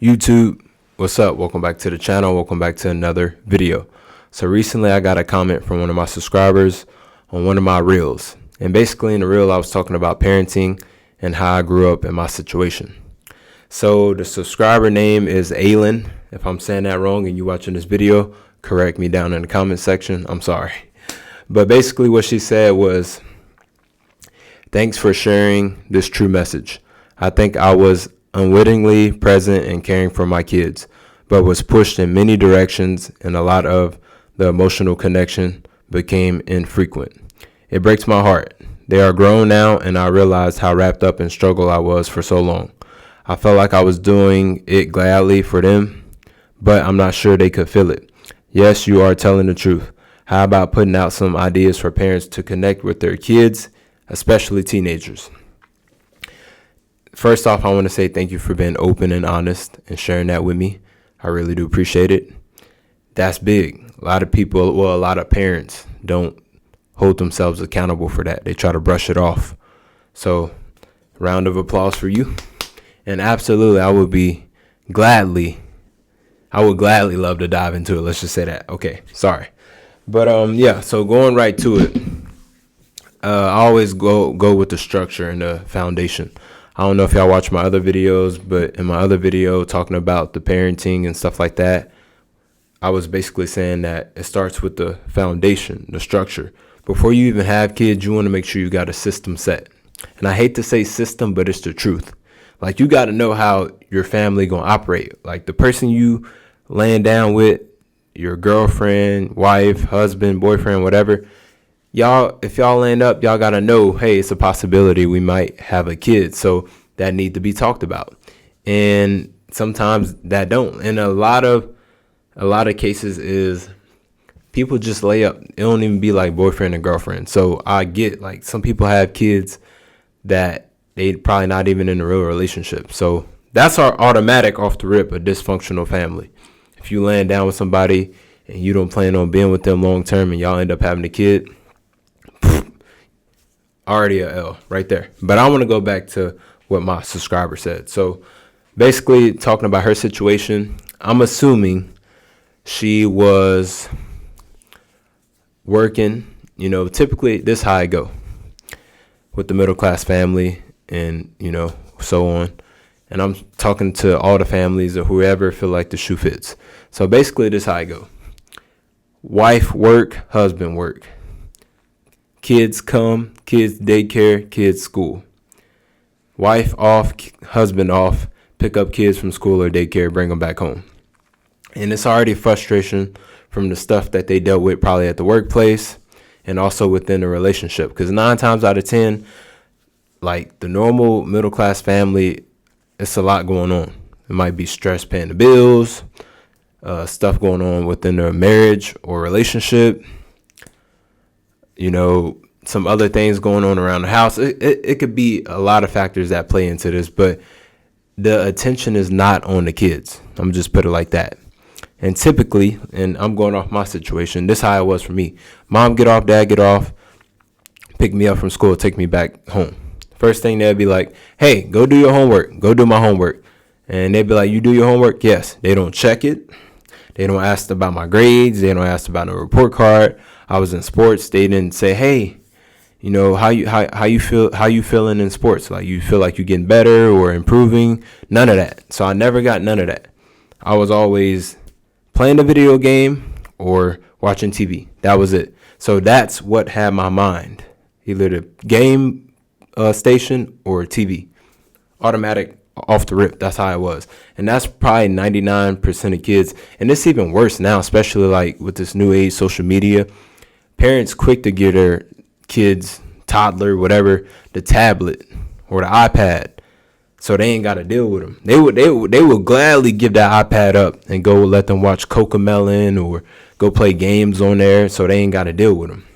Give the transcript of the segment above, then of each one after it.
YouTube, what's up? Welcome back to the channel. Welcome back to another video. So recently I got a comment from one of my subscribers on one of my reels. And basically in the reel I was talking about parenting and how I grew up in my situation. So the subscriber name is Aylin. If I'm saying that wrong and you watching this video, correct me down in the comment section. I'm sorry. But basically what she said was, thanks for sharing this true message. I think I was unwittingly present and caring for my kids, but was pushed in many directions and a lot of the emotional connection became infrequent. It breaks my heart. They are grown now and I realized how wrapped up in struggle I was for so long. I felt like I was doing it gladly for them, but I'm not sure they could feel it. Yes, you are telling the truth. How about putting out some ideas for parents to connect with their kids, especially teenagers? First off, I want to say thank you for being open and honest and sharing that with me. I really do appreciate it. That's big. A lot of people, well, a lot of parents don't hold themselves accountable for that. They try to brush it off. So, round of applause for you. And absolutely, I would gladly love to dive into it. Let's just say that. Okay, sorry. But yeah, so going right to it. I always go with the structure and the foundation. I don't know if y'all watch my other videos, but in my other video talking about the parenting and stuff like that, I was basically saying that it starts with the foundation, the structure. Before you even have kids, you want to make sure you got a system set. And I hate to say system, but it's the truth. Like, you got to know how your family going to operate. Like, the person you laying down with, your girlfriend, wife, husband, boyfriend, whatever, if y'all land up, y'all got to know, hey, it's a possibility we might have a kid. So that need to be talked about. And sometimes that don't. And a lot of cases is people just lay up. It don't even be like boyfriend and girlfriend. So I get, like, some people have kids that they probably not even in a real relationship. So that's our automatic off the rip, a dysfunctional family. If you land down with somebody and you don't plan on being with them long term and y'all end up having a kid, already a L right there. But I want to go back to what my subscriber said. So basically talking about her situation, I'm assuming she was working, typically this how I go with the middle class family and, so on. And I'm talking to all the families or whoever feel like the shoe fits. So basically this how I go. Wife work, husband work. Kids come, kids daycare, kids school. Wife off, husband off, pick up kids from school or daycare, bring them back home. And it's already frustration from the stuff that they dealt with probably at the workplace and also within the relationship. Because 9 times out of 10, like the normal middle class family, it's a lot going on. It might be stress paying the bills, stuff going on within their marriage or relationship. Some other things going on around the house. It could be a lot of factors that play into this, but the attention is not on the kids. I'm just put it like that. And typically, and I'm going off my situation, this is how it was for me. Mom get off, dad get off, pick me up from school, take me back home. First thing they'd be like, hey, go do your homework. Go do my homework. And they'd be like, you do your homework? Yes. They don't check it. They don't ask about my grades. They don't ask about a report card. I was in sports. They didn't say, hey, how you feeling in sports? Like, you feel like you're getting better or improving? None of that. So I never got none of that. I was always playing a video game or watching TV. That was it. So that's what had my mind. Either the game station or TV. Automatic off the rip. That's how it was. And that's probably 99% of kids. And it's even worse now, especially like with this new age social media. Parents quick to get their kids, toddler, whatever, the tablet or the iPad, so they ain't got to deal with them. They would gladly give that iPad up and go let them watch Cocomelon or go play games on there, so they ain't got to deal with them.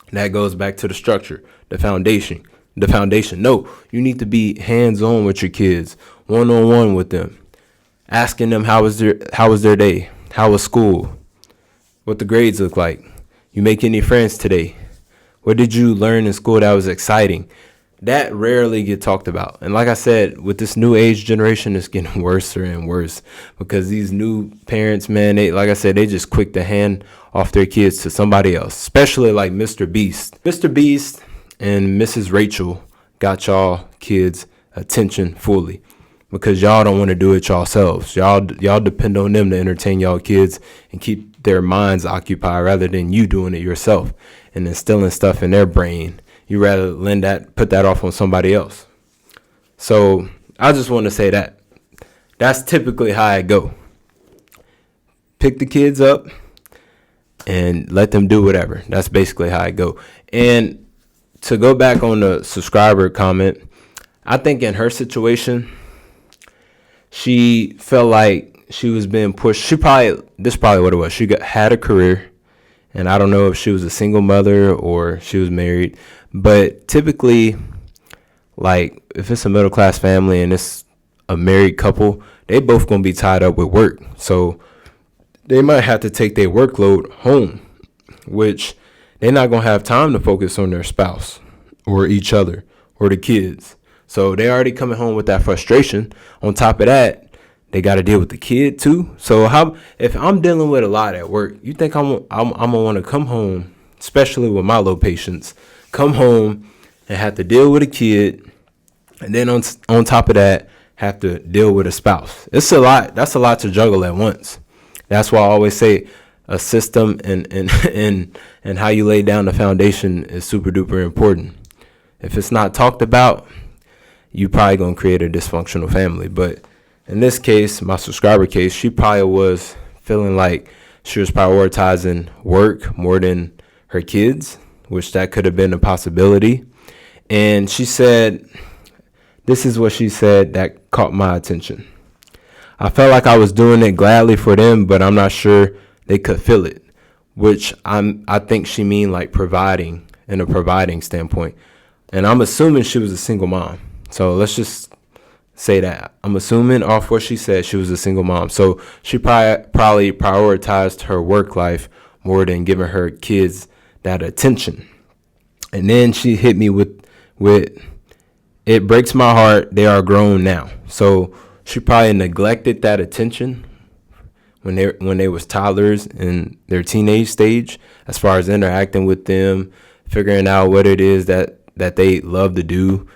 And that goes back to the structure, the foundation. No, you need to be hands-on with your kids, one-on-one with them, asking them how was their day, how was school, what the grades look like. You make any friends today? What did you learn in school that was exciting? that rarely get talked about. And like I said, with this new age generation, it's getting worse and worse because these new parents, man, they, like I said, they just quick to hand off their kids to somebody else, especially like Mr. Beast. Mr. Beast and Mrs. Rachel got y'all kids' attention fully because y'all don't want to do it yourselves. Y'all depend on them to entertain y'all kids and keep their minds occupied rather than you doing it yourself and instilling stuff in their brain. You rather put that off on somebody else. So I just want to say that that's typically how I go. Pick the kids up and let them do whatever. That's basically how I go. And to go back on the subscriber comment, I think in her situation, she felt like she was being pushed. This is probably what it was. She had a career, and I don't know if she was a single mother or she was married. But typically, like if it's a middle class family and it's a married couple, they both gonna be tied up with work. So they might have to take their workload home, which they're not gonna have time to focus on their spouse or each other or the kids. So they already coming home with that frustration. On top of that, they got to deal with the kid too. So if I'm dealing with a lot at work, you think I'm gonna want to come home, especially with my low patience, come home and have to deal with a kid, and then on top of that, have to deal with a spouse. It's a lot. That's a lot to juggle at once. That's why I always say a system and how you lay down the foundation is super duper important. If it's not talked about, you probably gonna create a dysfunctional family. But in this case, my subscriber case, she probably was feeling like she was prioritizing work more than her kids, which that could have been a possibility. And she said, this is what she said that caught my attention. I felt like I was doing it gladly for them, but I'm not sure they could feel it, which I think she mean like providing, in a providing standpoint. And I'm assuming she was a single mom. So let's just say that. I'm assuming off what she said, she was a single mom. So she probably prioritized her work life more than giving her kids that attention. And then she hit me with it breaks my heart. They are grown now. So she probably neglected that attention when they was toddlers in their teenage stage, as far as interacting with them, figuring out what it is that they love to do.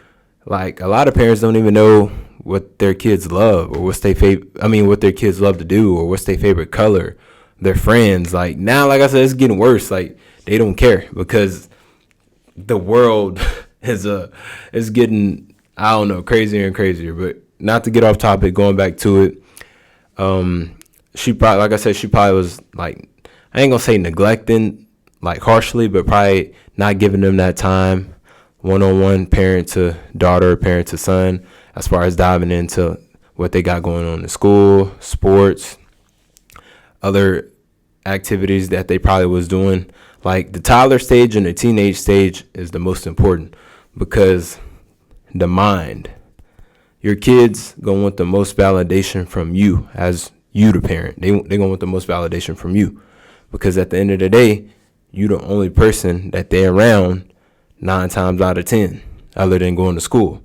Like a lot of parents don't even know what their kids love or what their kids love to do or what's their favorite color, their friends. Like now, like I said, it's getting worse. Like they don't care because the world is getting, I don't know, crazier and crazier. But not to get off topic, going back to it, she probably, like I said, she probably was like, I ain't gonna say neglecting like harshly, but probably not giving them that time, one-on-one, parent to daughter, parent to son, as far as diving into what they got going on in school, sports, other activities that they probably was doing. Like the toddler stage and the teenage stage is the most important because the mind, your kids gonna want the most validation from you as you the parent. They gonna want the most validation from you because at the end of the day, you the only person that they're around 9 times out of 10, other than going to school.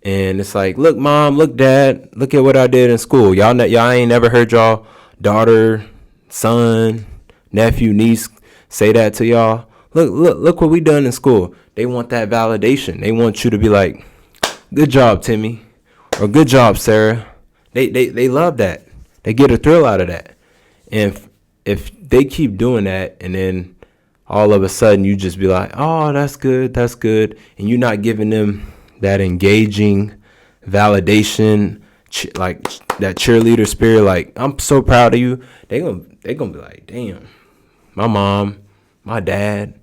And it's like, look, mom, look, dad, look at what I did in school. Y'all ain't never heard y'all daughter, son, nephew, niece say that to y'all. Look what we done in school. They want that validation. They want you to be like, good job, Timmy, or good job, Sarah. They love that. They get a thrill out of that. And if they keep doing that, and then all of a sudden you just be like, oh, that's good, and you're not giving them that engaging validation, like that cheerleader spirit, like I'm so proud of you, they gonna be like, damn, my mom, my dad,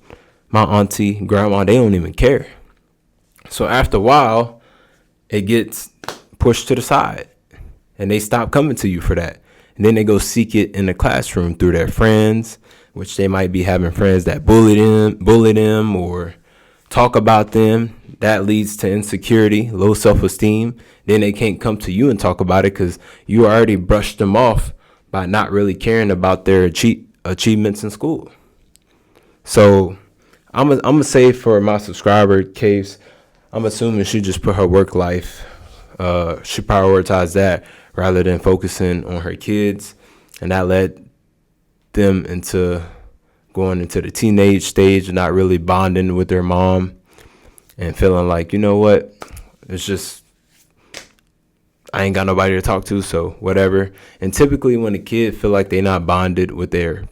my auntie, grandma, they don't even care. So after a while, it gets pushed to the side, and they stop coming to you for that. And then they go seek it in the classroom through their friends, which they might be having friends that bully them or talk about them. That leads to insecurity, low self-esteem. Then they can't come to you and talk about it because you already brushed them off by not really caring about their achievements in school. So I'm gonna say for my subscriber case, I'm assuming she just put her work life, she prioritized that rather than focusing on her kids. And that led them into going into the teenage stage, not really bonding with their mom and feeling like, you know what, it's just, I ain't got nobody to talk to, so whatever. And typically when a kid feel like they not bonded with their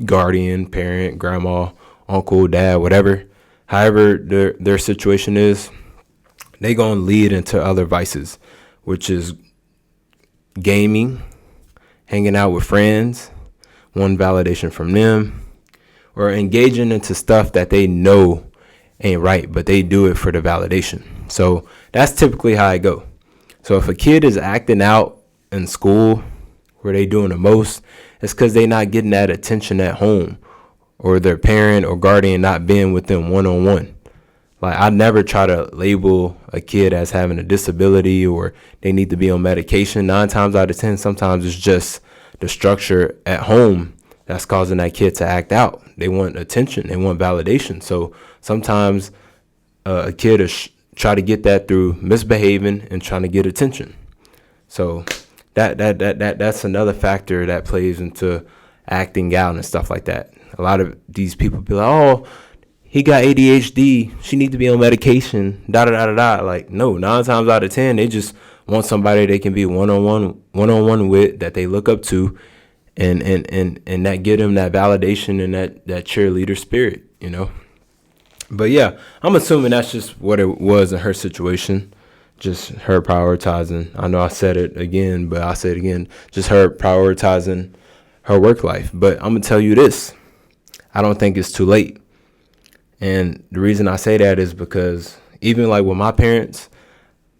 guardian, parent, grandma, uncle, dad, whatever, however their situation is, they gonna lead into other vices, which is gaming, hanging out with friends, one validation from them, or engaging into stuff that they know ain't right, but they do it for the validation. So that's typically how I go. So if a kid is acting out in school where they doing the most, it's because they not getting that attention at home, or their parent or guardian not being with them one-on-one. Like, I never try to label a kid as having a disability or they need to be on medication. 9 times out of 10, sometimes it's just the structure at home that's causing that kid to act out. They want attention. They want validation. So sometimes a kid is try to get that through misbehaving and trying to get attention. So that's another factor that plays into acting out and stuff like that. A lot of these people be like, oh, he got ADHD, she need to be on medication, da da da da da. Like, no, 9 times out of 10, they just want somebody they can be one-on-one with, that they look up to, and that give them that validation and that cheerleader spirit, you know. But yeah, I'm assuming that's just what it was in her situation. Just her prioritizing. I know I said it again, but I'll say it again. Just her prioritizing her work life. But I'm going to tell you this. I don't think it's too late. And the reason I say that is because even like with my parents,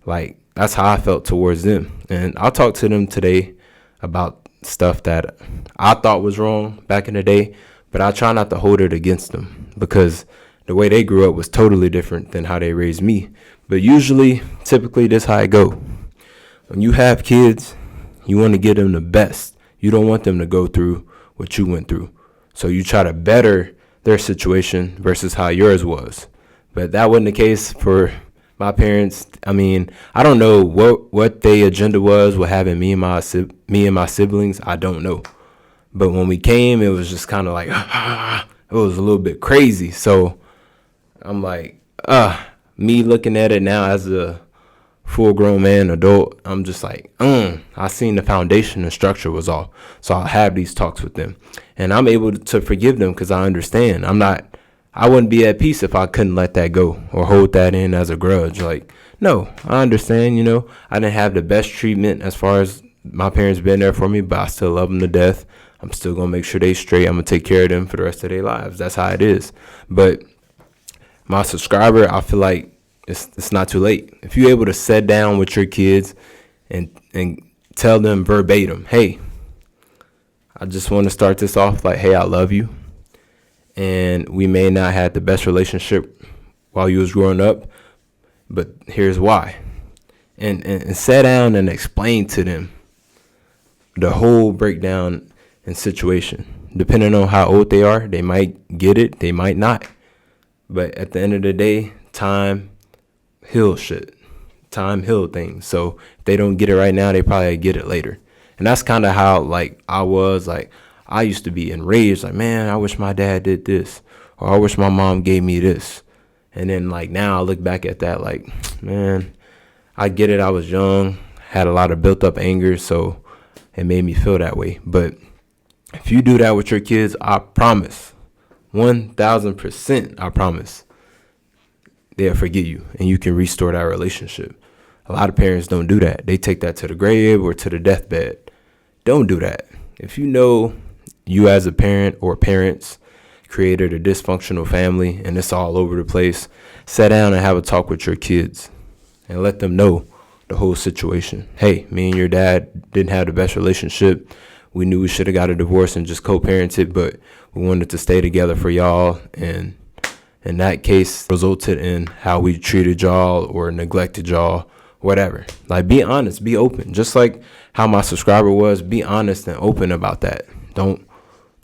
like that's how I felt towards them. And I'll talk to them today about stuff that I thought was wrong back in the day, but I try not to hold it against them because the way they grew up was totally different than how they raised me. But usually, typically, this is how it go. When you have kids, you want to give them the best. You don't want them to go through what you went through. So you try to better their situation versus how yours was. But that wasn't the case for my parents. I mean, I don't know what their agenda was with having me and my siblings. I don't know. But when we came, it was just kind of like, it was a little bit crazy. So I'm like, me looking at it now as a full-grown man, adult, I'm just like, I seen the foundation and structure was off. So I'll have these talks with them. And I'm able to forgive them because I understand. I wouldn't be at peace if I couldn't let that go or hold that in as a grudge. Like, no, I understand, you know, I didn't have the best treatment as far as my parents been there for me, but I still love them to death. I'm still going to make sure they straight. I'm going to take care of them for the rest of their lives. That's how it is. But my subscriber, I feel like it's not too late. If you're able to sit down with your kids and tell them verbatim, hey, I just want to start this off like, hey, I love you. And we may not have the best relationship while you was growing up, but here's why. And sit down and explain to them the whole breakdown and situation. Depending on how old they are, they might get it, they might not. But at the end of the day, time heals shit. Time heals things. So if they don't get it right now, they probably get it later. And that's kind of how, like, I was. Like, I used to be enraged. Like, man, I wish my dad did this. Or I wish my mom gave me this. And then, like, now I look back at that like, man, I get it. I was young, had a lot of built up anger. So it made me feel that way. But if you do that with your kids, I promise, 1,000%, I promise, they'll forgive you and you can restore that relationship. A lot of parents don't do that. They take that to the grave or to the deathbed. Don't do that. If you know you as a parent or parents created a dysfunctional family and it's all over the place, sit down and have a talk with your kids and let them know the whole situation. Hey, me and your dad didn't have the best relationship. We knew we should have got a divorce and just co-parented, but we wanted to stay together for y'all. And in that case, resulted in how we treated y'all or neglected y'all, whatever. Like, be honest, be open. Just like how my subscriber was, be honest and open about that. Don't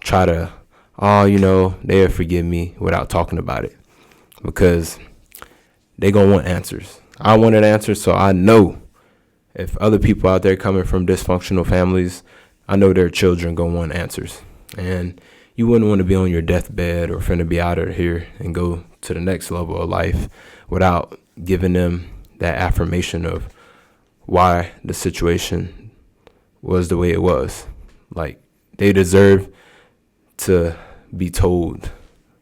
try to, they'll forgive me without talking about it. Because they gonna want answers. I wanted answers, so I know if other people out there coming from dysfunctional families, I know their children gonna want answers. And you wouldn't want to be on your deathbed or finna be out of here and go to the next level of life without giving them that affirmation of why the situation was the way it was. Like, they deserve to be told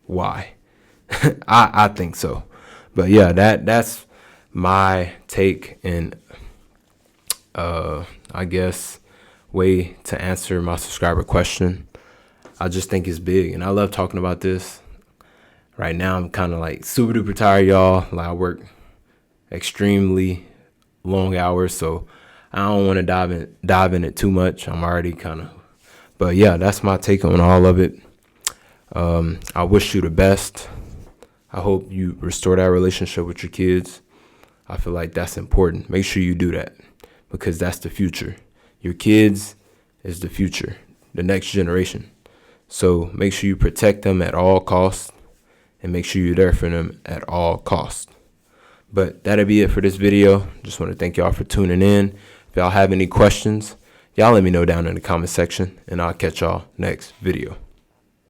why. I think so. But yeah, that's my take and I guess way to answer my subscriber question. I just think it's big, and I love talking about this. Right now, I'm kind of like super duper tired, y'all. Like, I work extremely long hours, so I don't want to dive in it too much. I'm already kind of, but yeah, that's my take on all of it. I wish you the best. I hope you restore that relationship with your kids. I feel like that's important. Make sure you do that, because that's the future. Your kids is the future, the next generation. So make sure you protect them at all costs, and make sure you're there for them at all costs. But that'll be it for this video. Just want to thank y'all for tuning in. If y'all have any questions, y'all let me know down in the comment section, and I'll catch y'all next video.